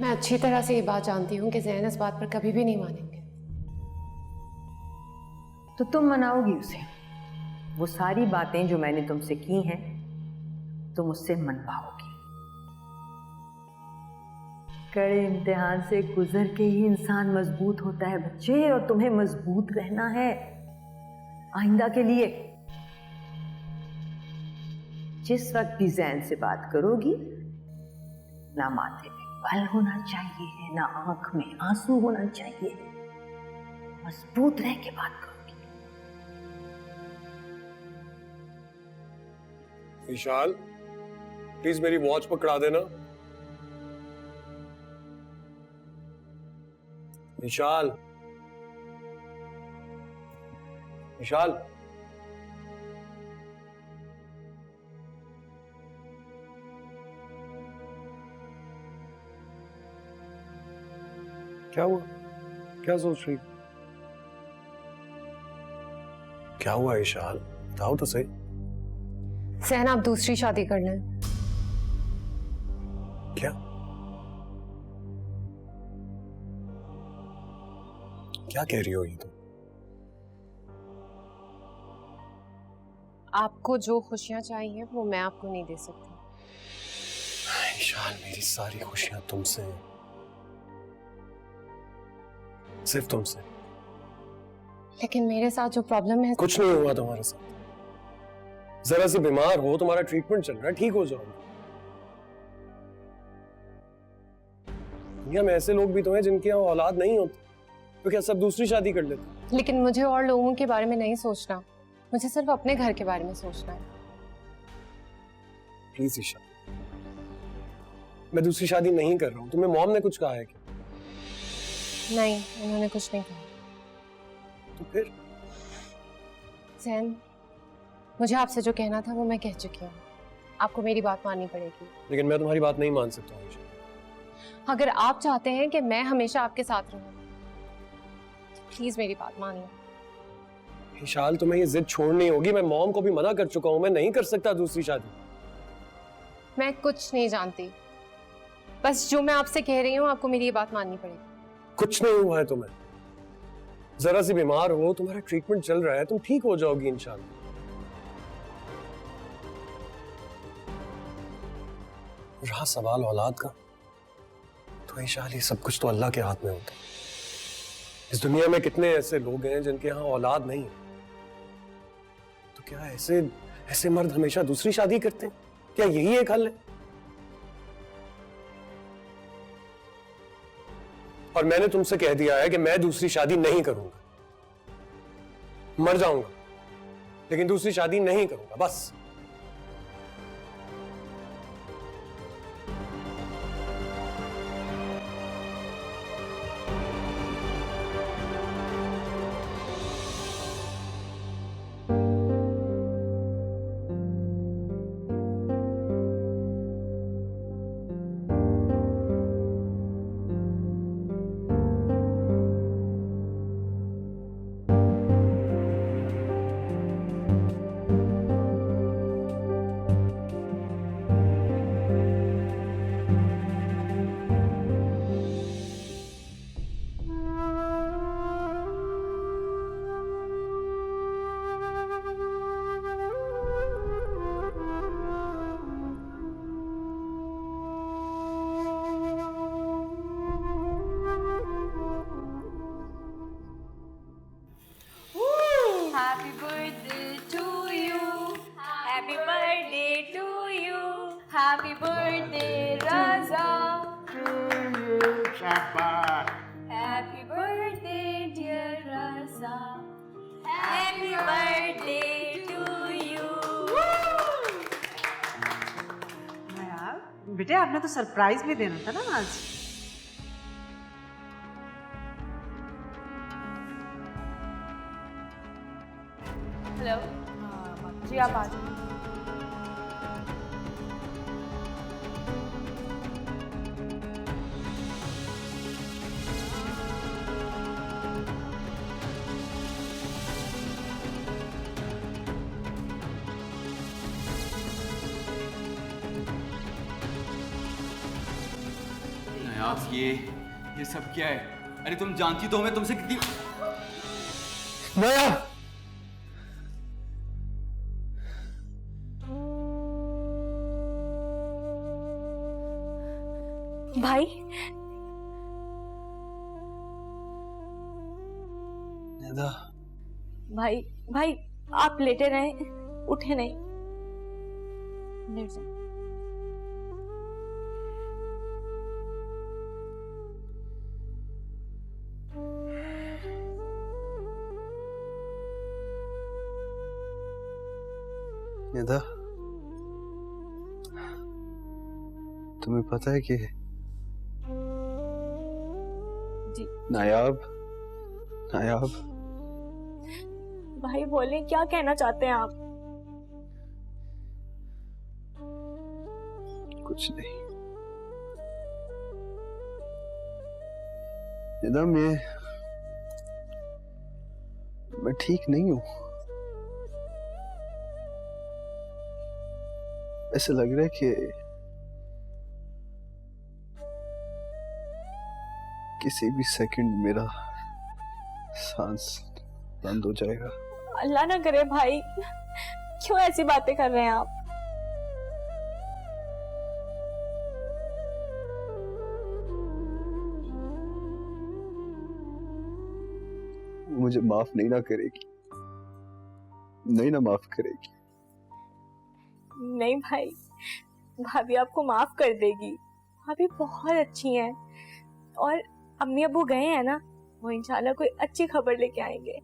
मैं अच्छी तरह से ये बात जानती हूँ कि ज़ैन इस बात पर कभी भी नहीं मानेंगे। तो तुम मनाओगी उसे? वो सारी बातें जो मैंने तुमसे की हैं तुम उससे मनवाओगी। कड़े इम्तिहान से गुजर के ही इंसान मजबूत होता है बच्चे, और तुम्हें मजबूत रहना है आइंदा के लिए। जिस वक्त भी ज़ैन से बात करोगी, ना माथे में बल होना चाहिए, ना आंख में आंसू होना चाहिए, मजबूत रह के बात करोगी। विशाल, प्लीज मेरी वॉच पकड़ा देना। विशाल, विशाल, क्या हुआ? क्या सोच रही? क्या हुआ विशाल? बताओ तो सही। ज़ैन, आप दूसरी शादी कर लें। क्या? क्या कह रही हो ये तुम? आपको जो खुशियां चाहिए वो मैं आपको नहीं दे सकती। विशाल, मेरी सारी खुशियां तुमसे हैं, सिर्फ तुमसे। लेकिन मेरे साथ जो प्रॉब्लम है। कुछ नहीं हुआ तुम्हारे साथ। जरा सी बीमार हो, तुम्हारा ट्रीटमेंट चल रहा है, ठीक हो जाओगे। दुनिया में ऐसे लोग भी तो हैं जिनके यहाँ औलाद नहीं होती, तो क्या सब दूसरी शादी कर लेते? लेकिन मुझे और लोगों के बारे में नहीं सोचना, मुझे सिर्फ अपने घर के बारे में सोचना है। प्लीज ईशा, मैं दूसरी शादी नहीं कर रहा हूँ। तुम्हें मॉम ने कुछ कहा है क्या? नहीं, उन्होंने कुछ नहीं कहा। तो फिर? ज़ैन, मुझे आपसे जो कहना था वो मैं कह चुकी हूँ। आपको मेरी बात माननी पड़ेगी। लेकिन मैं तुम्हारी बात नहीं मान सकता हूँ ईशा। अगर आप चाहते हैं कि मैं हमेशा आपके साथ रहूं, तो प्लीज मेरी बात मानिए। विशाल, तुम्हें ये जिद छोड़नी होगी। मैं मॉम को भी मना कर चुका हूँ, मैं नहीं कर सकता दूसरी शादी। मैं कुछ नहीं जानती, बस जो मैं आपसे कह रही हूँ आपको मेरी ये बात माननी पड़ेगी। कुछ नहीं हुआ है तुम्हें। जरा सी बीमार हो, तुम्हारा ट्रीटमेंट चल रहा है, तुम ठीक हो जाओगी इंशाल्लाह। रहा सवाल औलाद का, तो विशाल ये सब कुछ तो अल्लाह के हाथ में होता है। इस दुनिया में कितने ऐसे लोग हैं जिनके यहाँ औलाद नहीं है। तो क्या ऐसे ऐसे मर्द हमेशा दूसरी शादी करते हैं? क्या यही एक हल है? और मैंने तुमसे कह दिया है कि मैं दूसरी शादी नहीं करूंगा। मर जाऊंगा लेकिन दूसरी शादी नहीं करूंगा, बस। Happy birthday to you. Happy birthday to you. Happy birthday, Raza. Happy birthday, dear Raza. Happy birthday to you. यार बेटे, आपने तो सरप्राइज भी देना था ना आज। हेलो जी आप आ जाइए। नायाब, ये सब क्या है? अरे तुम जानती तो हो मैं तुमसे कितनी... नायाब! भाई निदा, भाई भाई आप लेटे रहे, उठे नहीं। लेट जाओ। निदा, तुम्हें पता है कि जी नायाब, नायाब, भाई बोले, क्या कहना चाहते हैं आप? कुछ नहीं। निदा, मैं ठीक नहीं हूं। ऐसा लग रहा है कि किसी भी सेकंड मेरा सांस बंद हो जाएगा। अल्लाह ना करे भाई, क्यों ऐसी बातें कर रहे हैं आप? मुझे माफ नहीं ना करेगी, नहीं ना माफ करेगी। नहीं भाई, भाभी आपको माफ कर देगी। भाभी बहुत अच्छी हैं और अम्मी अब्बू गए हैं ना, वो इंशाल्लाह कोई अच्छी खबर लेके आएंगे।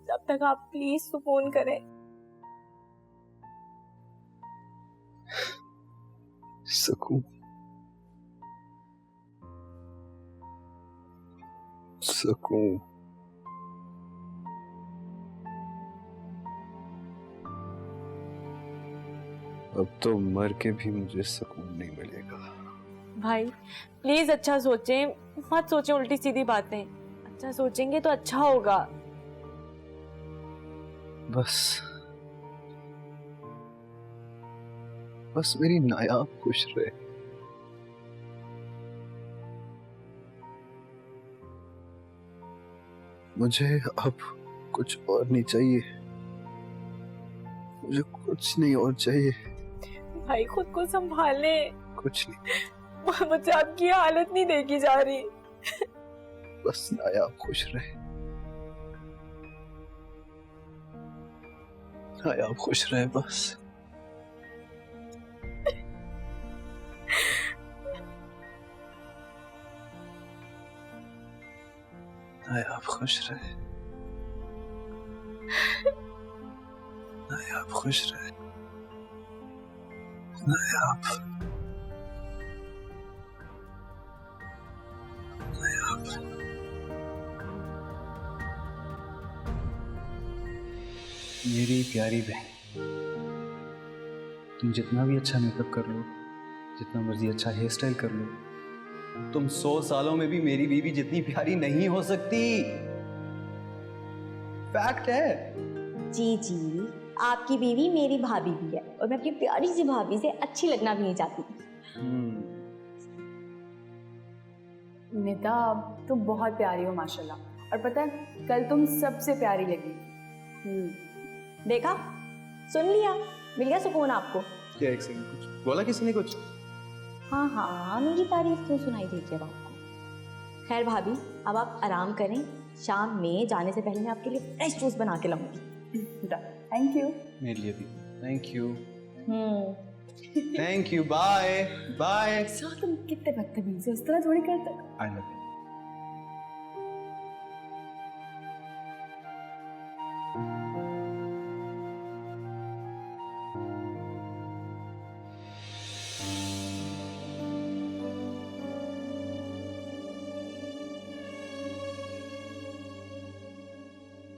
तब तक आप प्लीज सुकून करें। सुकून, सुकून। अब तो मर के भी मुझे सुकून नहीं मिलेगा। भाई प्लीज अच्छा सोचें, मत सोचें उल्टी सीधी बातें। अच्छा सोचेंगे तो अच्छा होगा। बस मेरी नायाब खुश रहे। मुझे अब कुछ और नहीं चाहिए, मुझे कुछ नहीं और चाहिए। भाई खुद को संभाले, कुछ नहीं, मुझे आपकी हालत नहीं देखी जा रही। बस नायाब खुश रहे, नायाब खुश रहे बस। नायाब खुश रहे, नायाब खुश रहे, नायाब, नायाब। मेरी प्यारी बहन, तुम जितना भी अच्छा मेकअप कर लो, जितना मर्जी अच्छा हेयर स्टाइल कर लो, तुम 100 सालों में भी मेरी बीवी जितनी प्यारी नहीं हो सकती। फैक्ट है। जी जी, आपकी बीवी मेरी भाभी भी है और मैं अपनी प्यारी सी भाभी से अच्छी लगना भी नहीं चाहती। निदा, तुम बहुत प्यारी हो माशाल्लाह, और पता है कल तुम सबसे प्यारी लगी। देखा, सुन लिया, मिल गया सुकून आपको। क्या एक सेकंड, कुछ बोला किसी ने कुछ? हाँ हाँ, मेरी तारीफ क्यों सुनाई देती है आपको। खैर भाभी, अब आप आराम करें, शाम में जाने से पहले मैं आपके लिए फ्रेश जूस बना के लाऊंगी। Thank you. मेरे लिए भी thank you. Thank you, bye bye. तुम कितने बदतमीज हो, इस तरह थोड़ी करते। I love you.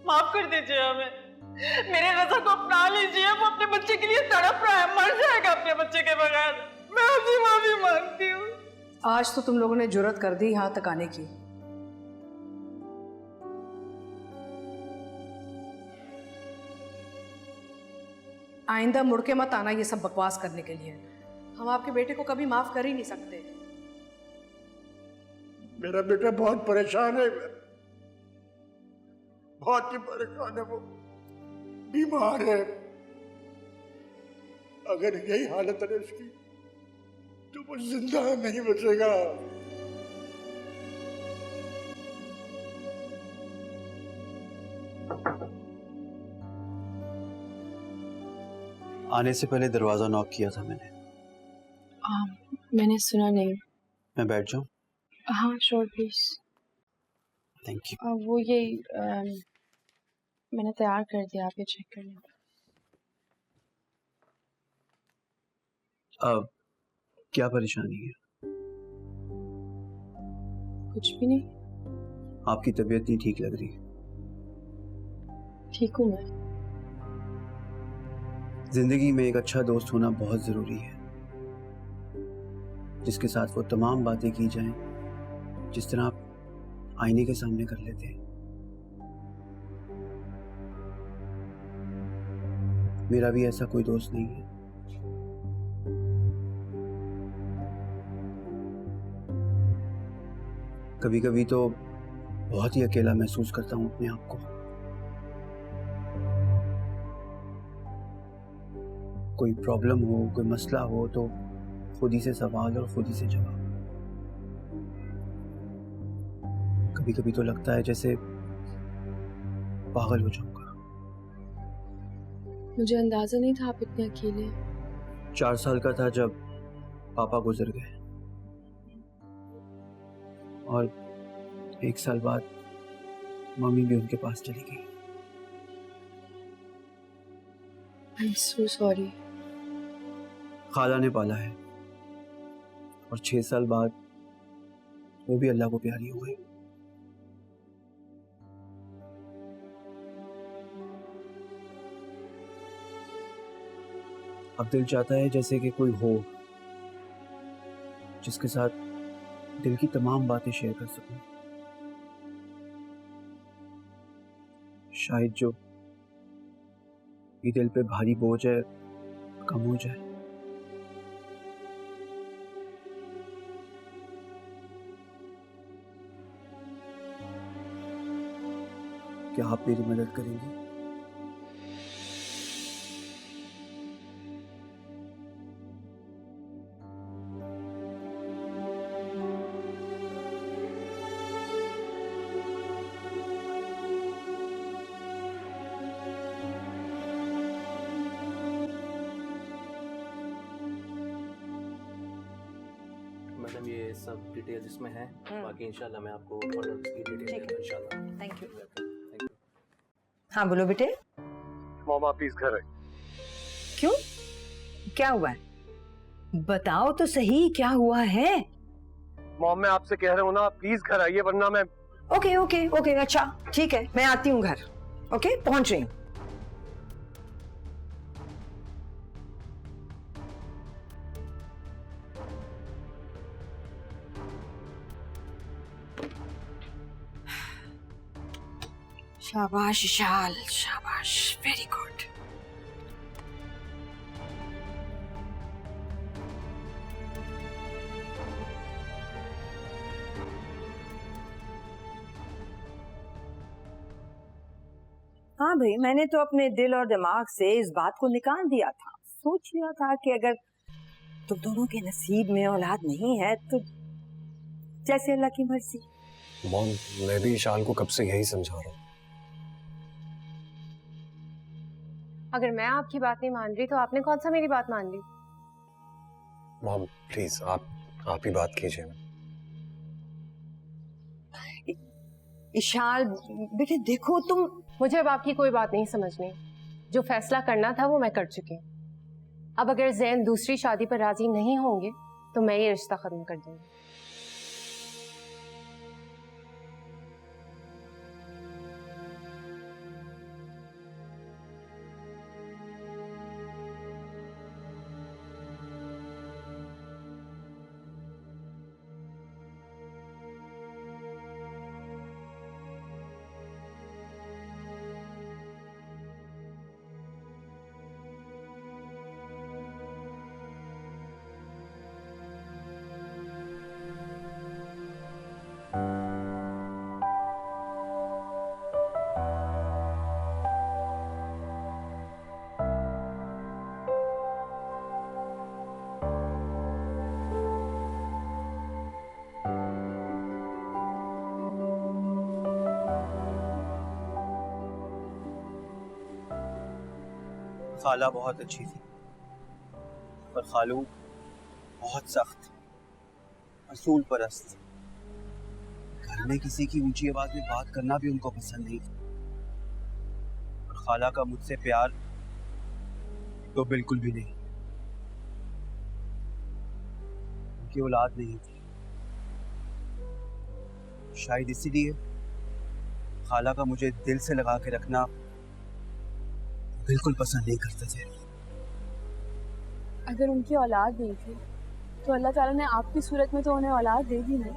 माफ कर दीजिए हमें, मेरे रजा को अपना लीजिए। वो अपने बच्चे के लिए तड़प रहा है, मर जाएगा अपने बच्चे के बगैर। मैं आपसे माफी मांगती हूँ। आज तो तुम लोगों ने जुर्रत कर दी यहाँ तक आने की। आइंदा मुड़ के मत आना ये सब बकवास करने के लिए। हम आपके बेटे को कभी माफ कर ही नहीं सकते। मेरा बेटा बहुत परेशान है, बहुत ही परेशान है। वो बीमार है। अगर यही हालत है उसकी तो वो जिंदा नहीं बचेगा। आने से पहले दरवाजा नॉक किया था मैंने। मैंने सुना नहीं। मैं बैठ जाऊं? हाँ श्योर प्लीज। Thank you. वो ये मैंने तैयार कर दिया, आप ये चेक कर लें। अब क्या परेशानी है? कुछ भी नहीं। आपकी तबीयत नहीं ठीक लग रही। ठीक हूँ मैं। जिंदगी में एक अच्छा दोस्त होना बहुत जरूरी है, जिसके साथ वो तमाम बातें की जाएं जिस तरह आप आईने के सामने कर लेते हैं। मेरा भी ऐसा कोई दोस्त नहीं है। कभी कभी तो बहुत ही अकेला महसूस करता हूं अपने आप को। कोई प्रॉब्लम हो, कोई मसला हो तो खुद ही से सवाल और खुद ही से जवाब। कभी कभी तो लगता है जैसे पागल हो जाऊंगा। मुझे अंदाजा नहीं था आप इतने अकेले हैं। 4 साल का था जब पापा गुजर गए और 1 साल बाद मम्मी भी उनके पास चली गई। I am so sorry. खाला ने पाला है और 6 साल बाद वो भी अल्लाह को प्यारी हो गई। अब दिल चाहता है जैसे कि कोई हो जिसके साथ दिल की तमाम बातें शेयर कर सकूं। शायद जो ये दिल पे भारी बोझ है कम हो जाए। क्या आप मेरी मदद करेंगे? मैडम ये सब डिटेल्स इसमें है, बाकी इंशाल्लाह मैं आपको फर्दर इसकी डिटेल दूंगा इंशाल्लाह। Thank you. Thank you. हाँ बोलो बेटे। मॉम आप प्लीज घर आए। क्यों, क्या हुआ है? बताओ तो सही क्या हुआ है। मॉम मैं आपसे कह रहा हूँ ना, प्लीज घर आइए वरना मैं। ओके ओके ओके, अच्छा ठीक है, मैं आती हूँ घर। ओके, पहुंच रही हूँ। शाबाश विशाल, शाबाश, वेरी गुड। हाँ भाई, मैंने तो अपने दिल और दिमाग से इस बात को निकाल दिया था। सोच लिया था कि अगर तुम दोनों के नसीब में औलाद नहीं है तो जैसे अल्लाह की मर्जी। मॉम मैं भी ईशान को कब से यही समझा रहा हूँ। अगर मैं आपकी बात नहीं मान रही तो आपने कौन सा मेरी बात मान ली? मॉम प्लीज आप ही बात कीजिए। इशाल बेटे देखो, तुम। मुझे अब आपकी कोई बात नहीं समझनी। जो फैसला करना था वो मैं कर चुकी हूँ। अब अगर जैन दूसरी शादी पर राजी नहीं होंगे तो मैं ये रिश्ता खत्म कर दूंगी। खाला बहुत अच्छी थी, पर खालू बहुत सख्त, असूल परस्त। घर में किसी की ऊंची आवाज में बात करना भी उनको पसंद नहीं था। और खाला का मुझसे प्यार तो बिल्कुल भी नहीं। उनकी औलाद नहीं थी, शायद इसीलिए खाला का मुझे दिल से लगा के रखना बिल्कुल पसंद नहीं करते थे। अगर उनकी औलाद नहीं थी तो अल्लाह ताला ने आपकी सूरत में तो उन्हें औलाद दे दी ना,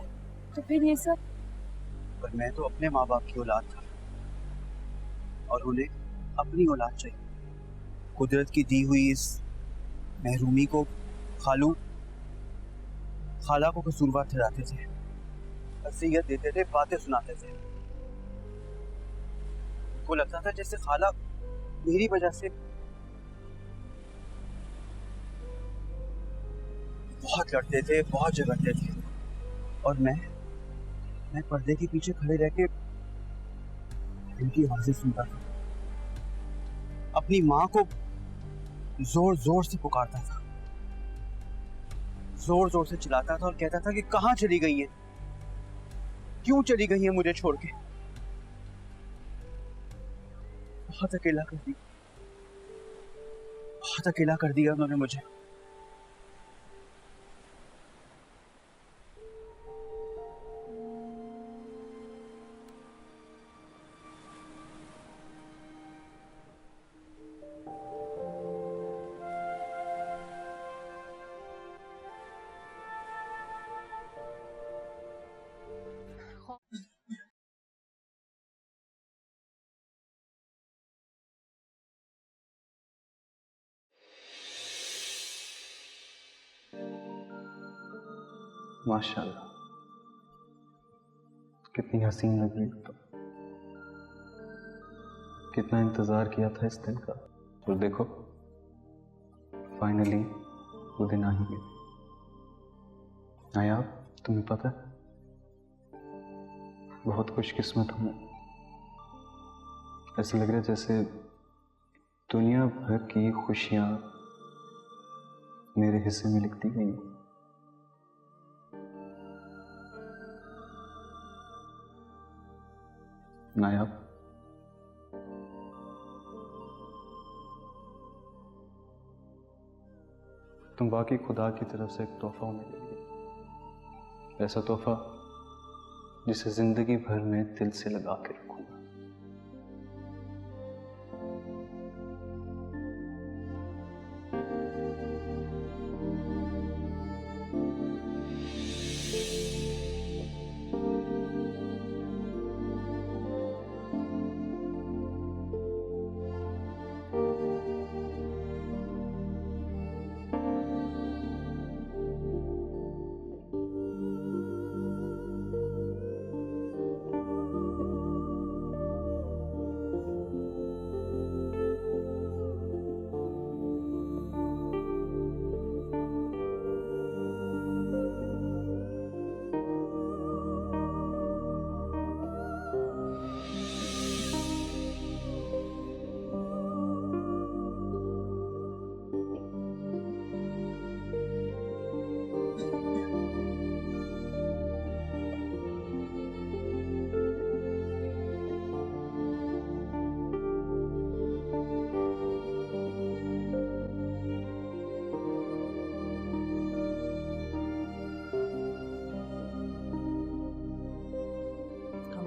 तो फिर ये सब। पर मैं तो अपने माँ बाप की औलाद था और उन्हें अपनी औलाद चाहिए। कुदरत की दी हुई इस महरूमी को खाला को कसूरवार ठहराते थे, नसीहत देते थे, बातें सुनाते थे। उनको लगता था जैसे खाला मेरी वजह से बहुत लड़ते थे, बहुत झगड़ते थे, और मैं पर्दे के पीछे खड़े रह के इनकी आवाजें सुनता था। अपनी माँ को जोर जोर से पुकारता था, जोर जोर से चिल्लाता था और कहता था कि कहाँ चली गई है, क्यों चली गई है मुझे छोड़ के। बहुत अकेला कर दिया, बहुत अकेला कर दिया उन्होंने मुझे। माशाल्लाह, कितनी हसीन लग रही हो तुम। कितना इंतजार किया था इस दिन का, और देखो फाइनली वो दिन आ ही गया। नायाब, तुम्हें पता है बहुत खुशकिस्मत हूं मैं। ऐसा लग रहा है जैसे दुनिया भर की खुशियां मेरे हिस्से में लिख दी गई। नायाब, तुम वाकई खुदा की तरफ से एक तोहफा हो मेरे लिए, ऐसा तोहफा जिसे जिंदगी भर में दिल से लगा के रखूंगा।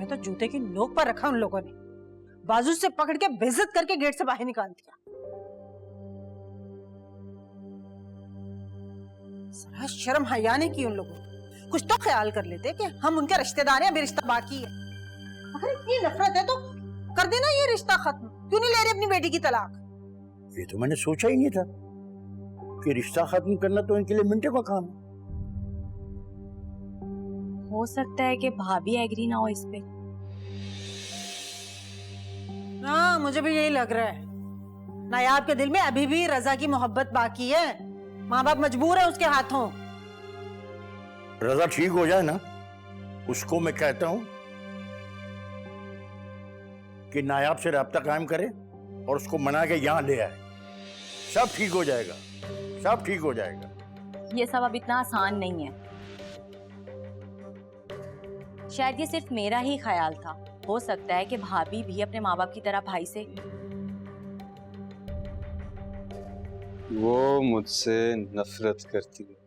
तो जूते की नोक पर रखा उन लोगों ने, बाजू से पकड़ के बेइज्जत करके गेट से बाहर निकाल दिया। जरा शर्म हया नहीं की उन लोगों को। कुछ तो ख्याल कर लेते कि हम उनके रिश्तेदार हैं, अभी रिश्ता बाकी है। अगर इतनी नफरत है तो कर देना ये रिश्ता खत्म। क्यों नहीं ले रहे अपनी बेटी की तलाक? ये तो मैंने सोचा ही नहीं था कि रिश्ता खत्म करना तो इनके लिए मिनटों का काम है। हो सकता है कि भाभी एग्री ना हो इस पे। हाँ, मुझे भी यही लग रहा है। नायाब के दिल में अभी भी रजा की मोहब्बत बाकी है। माँ बाप मजबूर है उसके हाथों। रजा ठीक हो जाए ना, उसको मैं कहता हूं कि नायाब से राब्ता कायम करे और उसको मना के यहां ले आए। सब ठीक हो जाएगा, सब ठीक हो जाएगा। ये सब अब इतना आसान नहीं है। शायद ये सिर्फ मेरा ही ख्याल था। हो सकता है कि भाभी भी अपने माँ बाप की तरह भाई से। वो मुझसे नफरत करती है।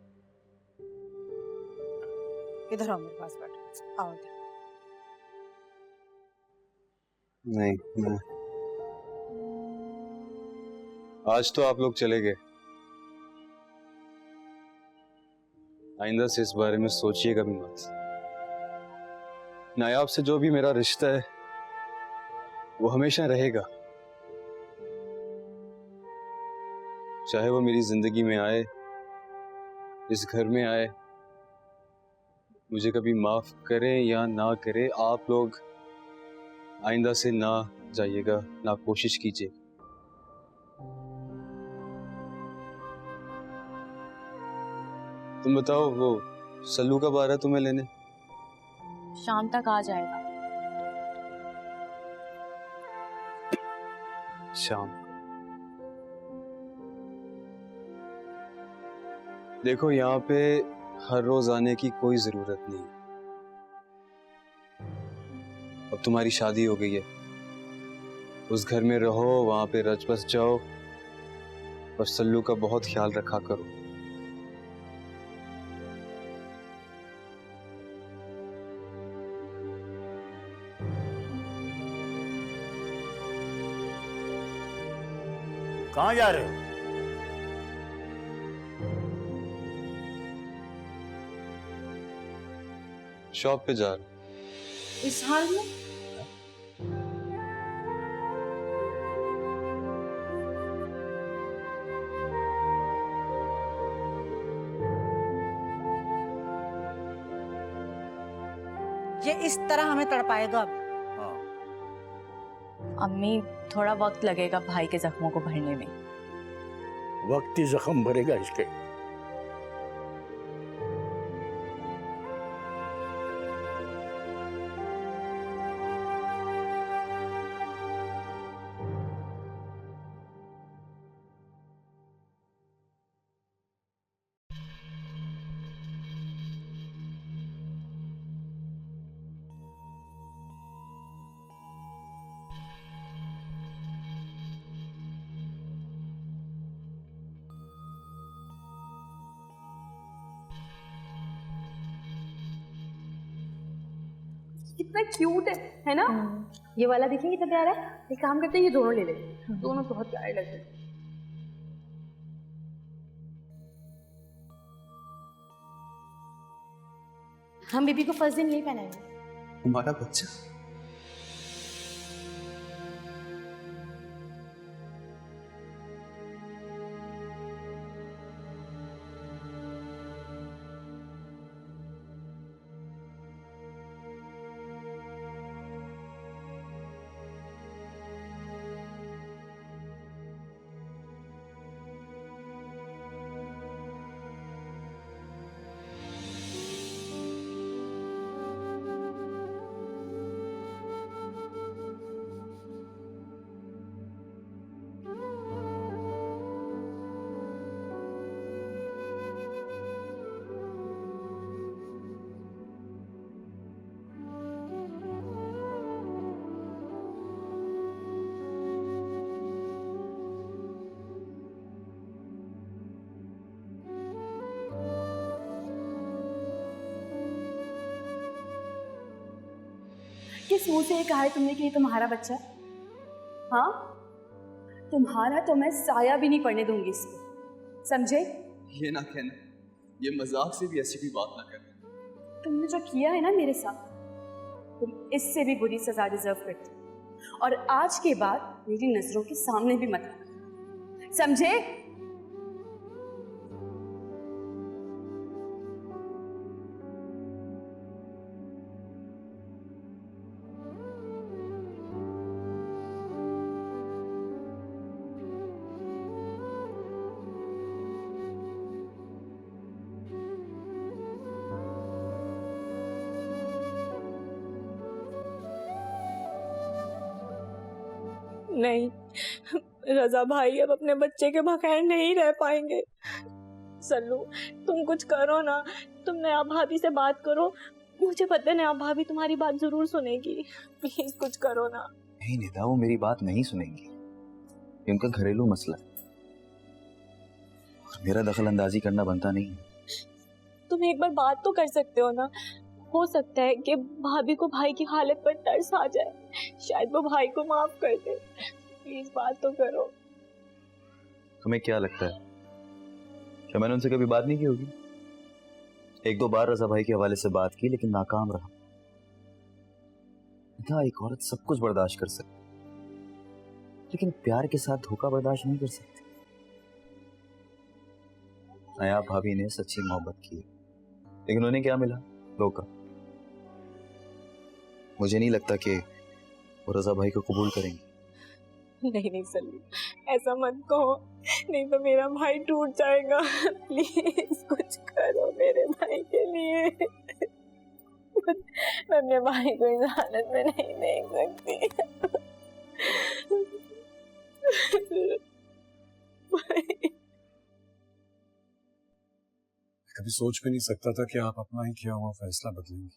इधर आओ, मेरे पास बैठो। आओ इधर। नहीं, मैं आज तो आप लोग चले गए, आइंदा से इस बारे में सोचिएगा भी मत। नायाब से जो भी मेरा रिश्ता है वो हमेशा रहेगा, चाहे वो मेरी जिंदगी में आए, इस घर में आए, मुझे कभी माफ करें या ना करें, आप लोग आइंदा से ना जाइएगा, ना कोशिश कीजिए। तुम बताओ, वो सल्लू कब आ रहा है तुम्हें लेने? शाम तक आ जाएगा। शाम। देखो, यहाँ पे हर रोज आने की कोई जरूरत नहीं। अब तुम्हारी शादी हो गई है, उस घर में रहो, वहां पे रच बस जाओ, और सल्लू का बहुत ख्याल रखा करो। कहाँ जा रहे हो? शॉप पे जा रहा। इस हाल में? ये इस तरह हमें तड़पाएगा अब। अम्मी, थोड़ा वक्त लगेगा भाई के जख्मों को भरने में। वक्त ही जख्म भरेगा इसके। कितना क्यूट है ना? ये वाला देखिए कितना प्यारा है। एक काम करते हैं, ये दोनों ले लेते हैं। दोनों बहुत प्यारे लगते हैं। हम बीबी को फर्स्ट दिन यही पहनाएंगे। हमारा बच्चा। किस मुंह से ये कहा है तुमने कि ये तुम्हारा बच्चा है? हाँ, तुम्हारा तो मैं साया भी नहीं पड़ने दूंगी इसको, समझे? ये ना कहना, ये मजाक से भी ऐसी भी बात ना करना। तुमने जो किया है ना मेरे साथ, तुम इससे भी बुरी सजा डिजर्व करते हो। और आज के बाद मेरी नजरों के सामने भी मत आना, समझे? नहीं, रजा भाई अब अपने बच्चे के बगैर नहीं रह पाएंगे। सल्लू तुम कुछ करो ना, तुम नया भाभी से बात करो, मुझे पता है नया भाभी तुम्हारी बात जरूर सुनेगी। प्लीज कुछ करो ना। नहीं निदा, वो मेरी बात नहीं सुनेंगी, ये उनका घरेलू मसला है, मेरा दखल अंदाजी करना बनता नहीं है। तुम एक बार बात तो कर सकते हो ना, हो सकता है कि भाभी को भाई की हालत पर तरस आ जाए, शायद वो भाई को माफ कर दे। प्लीज बात तो करो। तुम्हें क्या लगता है, क्या मैंने उनसे कभी बात नहीं की होगी? एक दो बार रजा भाई के हवाले से बात की लेकिन नाकाम रहा। क्या एक औरत सब कुछ बर्दाश्त कर सकती, लेकिन प्यार के साथ धोखा बर्दाश्त नहीं कर सकती। नया भाभी ने सच्ची मोहब्बत की, लेकिन उन्हें क्या मिला? धोखा। मुझे नहीं लगता कि वो रजा भाई को कबूल करेंगे। नहीं नहीं सल्लू, ऐसा मत कहो, नहीं तो मेरा भाई टूट जाएगा। प्लीज कुछ करो मेरे भाई के लिए। मैं अपने भाई को इस हालत में नहीं देख सकती। कभी सोच भी नहीं सकता था कि आप अपना ही किया हुआ फैसला बदलेंगी,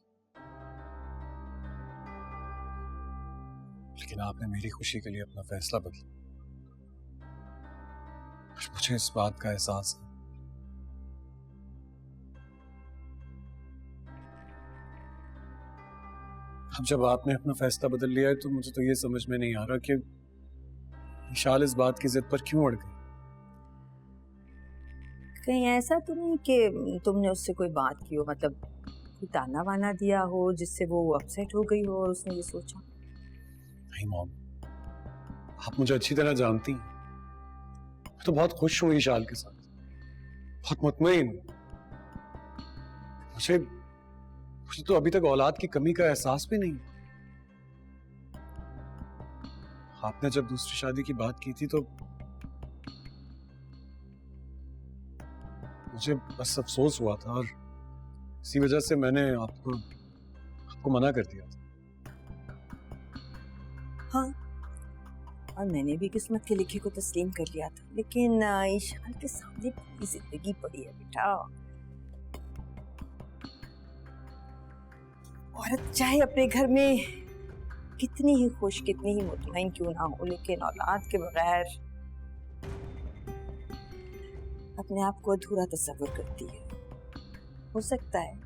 लेकिन आपने मेरी खुशी के लिए अपना फैसला बदला। मुझे इस बात का एहसास है। अब जब आपने अपना फैसला बदल लिया है तो मुझे तो ये समझ में नहीं आ रहा कि विशाल इस बात की जिद पर क्यों अड़ गई। कहीं ऐसा तो नहीं कि तुमने उससे कोई बात की हो, मतलब कोई ताना वाना दिया हो जिससे वो अपसेट हो गई हो और उसने ये सोचा? नहीं मॉम, आप मुझे अच्छी तरह जानती हैं। मैं तो बहुत खुश हूँ विशाल के साथ, बहुत मुतमईन हूँ। मुझे तो अभी तक औलाद की कमी का एहसास भी नहीं। आपने जब दूसरी शादी की बात की थी तो मुझे बस अफसोस हुआ था और इसी वजह से मैंने आपको मना कर दिया था। हाँ, और मैंने भी किस्मत के लिखे को तस्लीम कर लिया था, लेकिन ईशान के सामने पूरी जिंदगी पड़ी है बेटा। औरत चाहे अपने घर में कितनी ही खुश, कितनी ही मुतमईन क्यों ना हो, लेकिन औलाद के बगैर अपने आप को अधूरा तस्वर करती है। हो सकता है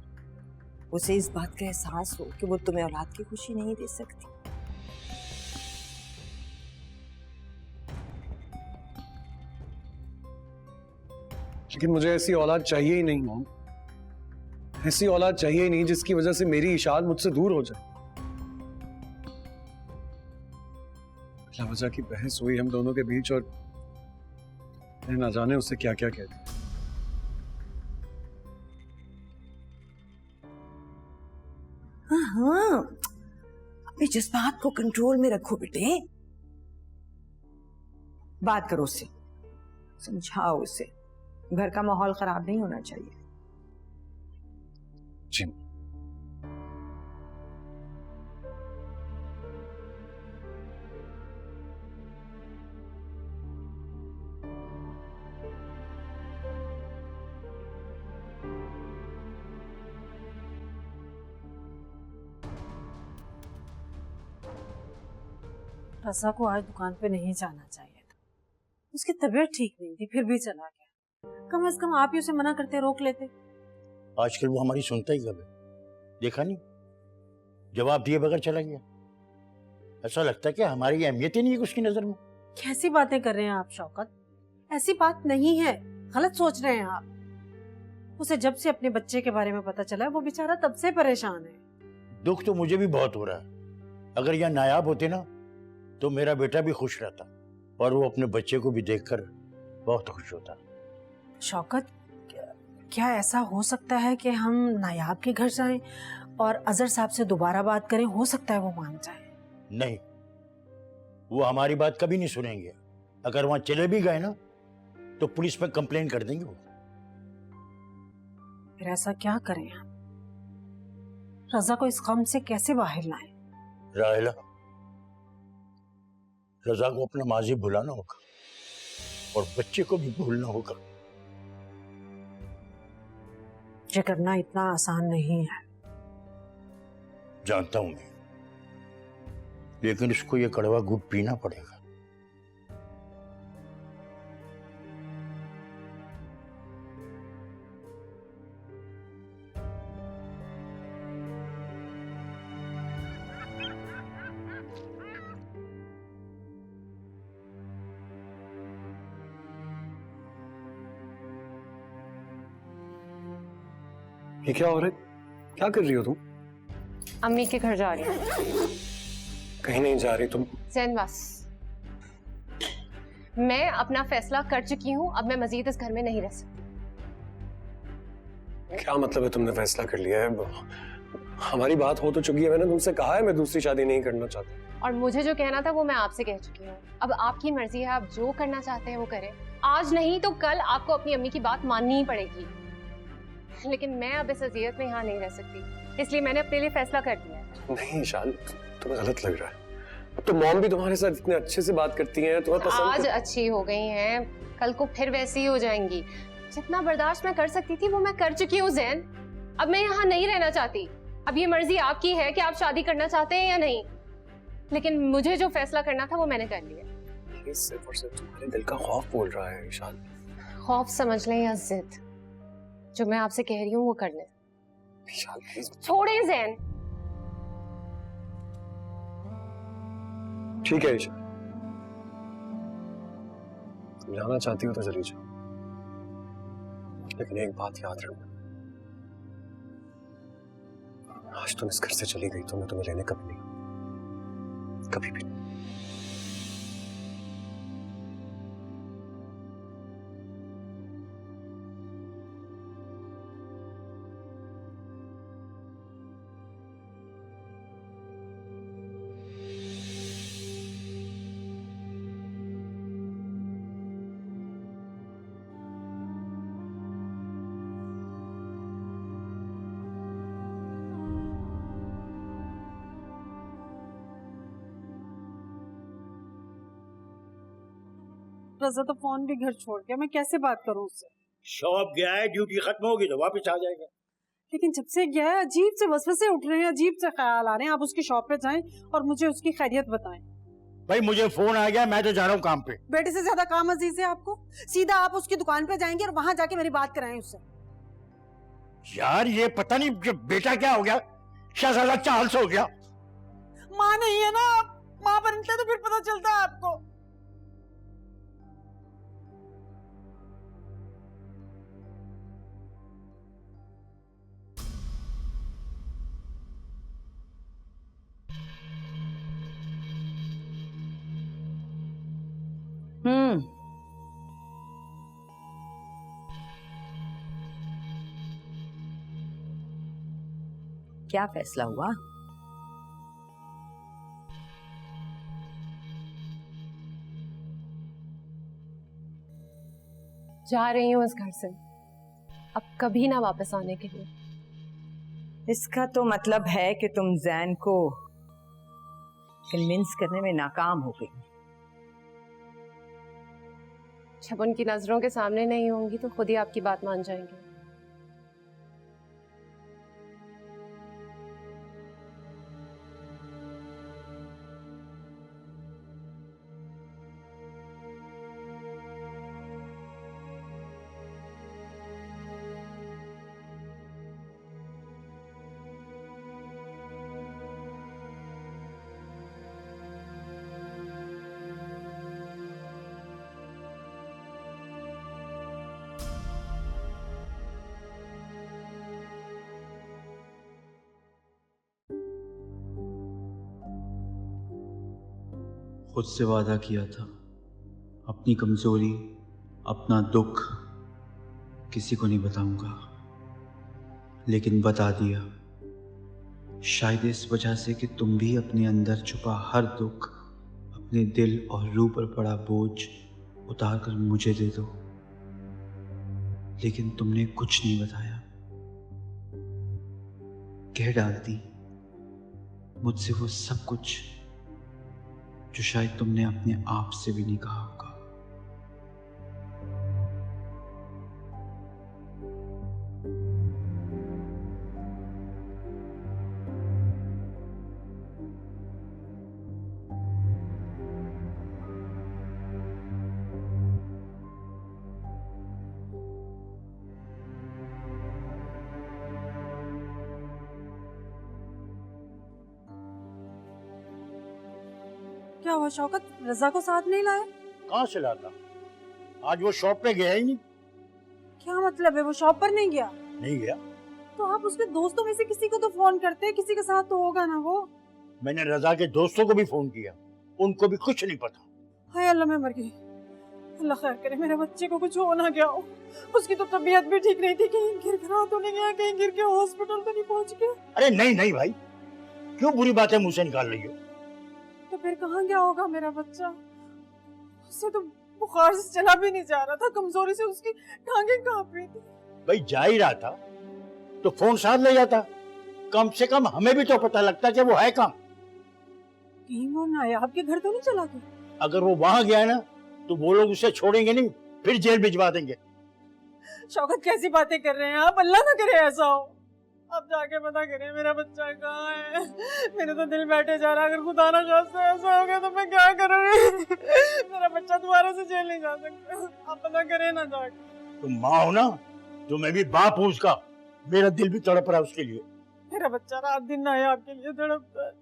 उसे इस बात का एहसास हो कि वो तुम्हें औलाद की खुशी नहीं दे सकती। लेकिन मुझे ऐसी औलाद चाहिए ही नहीं मॉम, ऐसी औलाद चाहिए ही नहीं जिसकी वजह से मेरी इशाल मुझसे दूर हो जाए। बिला वजह की बहस हुई हम दोनों के बीच और मैं ना जाने उससे क्या क्या कहती। हाँ, अपने जज्बात को कंट्रोल में रखो बेटे। बात करो उससे, समझाओ उसे, घर का माहौल खराब नहीं होना चाहिए। जी रज़ा को आज दुकान पे नहीं जाना चाहिए था, उसकी तबीयत ठीक नहीं थी, फिर भी चला गया। कम से कम आप ही उसे मना करते, रोक लेते। आजकल वो हमारी सुनता ही कब है, देखा नहीं, जवाब दिए बगैर चला गया। ऐसा लगता है कि हमारी अहमियत ही नहीं है उसकी नजर में। कैसी बातें कर रहे हैं आप शौकत, ऐसी बात नहीं है, गलत सोच रहे हैं आप। उसे जब से अपने बच्चे के बारे में पता चला है वो बेचारा तब से परेशान है। दुख तो मुझे भी बहुत हो रहा है। अगर यहाँ नायाब होते ना तो मेरा बेटा भी खुश रहता और वो अपने बच्चे को भी देखकर बहुत खुश होता। शौकत, क्या ऐसा हो सकता है कि हम नायाब के घर जाएं और अजहर साहब से दोबारा बात करें? हो सकता है वो मान जाए। नहीं, वो हमारी बात कभी नहीं सुनेंगे। अगर वहां चले भी गए ना तो पुलिस पे कंप्लेन कर देंगे वो। फिर ऐसा क्या करें हम? रज़ा को इस गम से कैसे बाहर लाएं? राहिला, रज़ा को अपना माजी भुलाना होगा। और बच्चे को भी भूलना होगा। ये करना इतना आसान नहीं है। जानता हूं मैं, लेकिन इसको ये कड़वा घूंट पीना पड़ेगा। ये क्या हो रहा है? क्या कर रही हो तुम? अम्मी के घर जा रही हूँ। कहीं नहीं जा रही तुम। जैन बस, मैं अपना फैसला कर चुकी हूँ। अब मैं मजीद इस घर में नहीं रह सकती। क्या मतलब है तुमने फैसला कर लिया है? हमारी बात हो तो चुकी है। मैंने तुमसे कहा है मैं दूसरी शादी नहीं करना चाहता। और मुझे जो कहना था वो मैं आपसे कह चुकी हूँ। अब आपकी मर्जी है, आप जो करना चाहते हैं वो करें। आज नहीं तो कल आपको अपनी अम्मी की बात माननी ही पड़ेगी। लेकिन मैं अब इस अजियत में यहाँ नहीं रह सकती, इसलिए मैंने अपने लिए फैसला कर लिया है। नहीं ईशान, तुम्हें गलत लग रहा है। अब तो मॉम भी तुम्हारे साथ इतने अच्छे से बात करती हैं, तुम्हें पसंद। आज अच्छी हो गई हैं, कल को फिर वैसी ही हो जाएंगी। जितना बर्दाश्त मैं कर सकती थी वो मैं कर चुकी हूँ जैन। अब मैं यहाँ नहीं रहना चाहती। अब ये मर्जी आपकी है कि आप शादी करना चाहते हैं या नहीं, लेकिन मुझे जो फैसला करना था वो मैंने कर लिया। ये सिर्फ और सिर्फ तुम्हारे दिल का खौफ बोल रहा है ईशान। खौफ समझ लें या जिद, जो मैं आपसे कह रही हूँ वो कर लें। ईशान प्लीज छोड़े जैन। ठीक है ईशान, तुम जाना चाहती हो तो चली जाओ, लेकिन एक बात याद रखना, आज तुम इस घर से चली गई तो मैं तुम्हें लेने कभी नहीं, कभी भी नहीं। रज़ा तो फोन भी घर छोड़ गया, मैं कैसे बात करूं उससे? शॉप गया है, ड्यूटी खत्म होगी तो वापस आ जाएगा। लेकिन जब से गया है अजीब से वसवसे उठ रहे हैं, अजीब से ख्याल आ रहे हैं। आप उसकी शॉप पे जाएं और मुझे उसकी खैरियत बताएं। भाई मुझे फोन आ गया, मैं तो जा रहा हूँ काम पे। बेटे से ज्यादा काम अजीज है आपको? सीधा आप उसकी दुकान पे जाएंगे और वहां जाके मेरी बात कराएं उससे। यार ये पता नहीं जो बेटा क्या हो गया, शहजादा चार्ल्स हो गया। माँ नहीं है ना आप, माँ बनते तो फिर पता चलता है आपको। क्या फैसला हुआ? जा रही हूँ इस घर से, अब कभी ना वापस आने के लिए। इसका तो मतलब है कि तुम जैन को कन्विंस करने में नाकाम हो गई। जब उनकी नजरों के सामने नहीं होंगी तो खुद ही आपकी बात मान जाएंगे। खुद से वादा किया था अपनी कमजोरी, अपना दुख किसी को नहीं बताऊंगा, लेकिन बता दिया। शायद इस वजह से कि तुम भी अपने अंदर छुपा हर दुख, अपने दिल और रूह पर पड़ा बोझ उतार कर मुझे दे दो, लेकिन तुमने कुछ नहीं बताया। कह डालती मुझसे वो सब कुछ जो शायद तुमने अपने आप से भी नहीं कहा होगा। क्या हुआ शौकत, रजा को साथ नहीं लाए? कहाँ से लाता, आज वो शॉप पे गया ही नहीं। क्या मतलब है, वो शॉप पर नहीं गया? नहीं गया। तो आप उसके दोस्तों में से किसी को तो फोन करते, किसी के साथ तो होगा ना वो। मैंने रजा के दोस्तों को भी फोन किया, उनको भी कुछ नहीं पता। हाय अल्लाह, मैं मर गई। अल्लाह खैर करे, मेरे बच्चे को कुछ हो ना गया हो। उसकी तो तबीयत भी ठीक नहीं थी, कहीं गिर गिरा तो नहीं गया, कहीं गिर के हॉस्पिटल तो नहीं पहुंच गया। अरे नहीं नहीं भाई, क्यों बुरी बातें मुंह से निकाल रही हो? तो फिर कहाँ गया होगा मेरा बच्चा? उससे तो बुखार से चला भी नहीं जा रहा था, कमजोरी से उसकी टांगें कांप रही थी। भाई जा ही रहा था तो फोन साथ ले जाता, कम से कम हमें भी तो पता लगता कि वो है कहाँ। कहीं वो नायाब के घर तो नहीं चला गया? अगर वो वहां गया ना तो वो लोग उसे छोड़ेंगे नहीं, फिर जेल भिजवा देंगे। शौकत कैसी बातें कर रहे हैं आप, अल्लाह ना करे ऐसा हो। अब जाके पता करें मेरा बच्चा कहाँ है। मेरे तो दिल बैठे जा रहा, अगर खुदा ना खास्ता ऐसा हो गया तो मैं क्या करूँगी। मेरा बच्चा दोबारा से जेल नहीं जा सकता, आप पता करें ना जाके। तुम माँ हो ना, तो मैं भी बाप हूँ उसका, मेरा दिल भी तड़प रहा है उसके लिए। मेरा बच्चा रात दिन नायाब के लिए तड़पता है।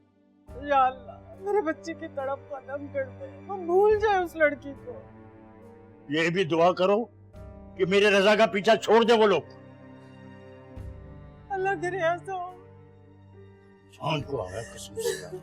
या अल्लाह, मेरे बच्चे की तड़प खत्म कर दे, वो भूल जाए उस लड़की को। ये भी दुआ करो कि मेरे रजा का पीछा छोड़ दे वो लोग। अल्लाह करे ऐसा हो। शान को आ रहा है कसम से।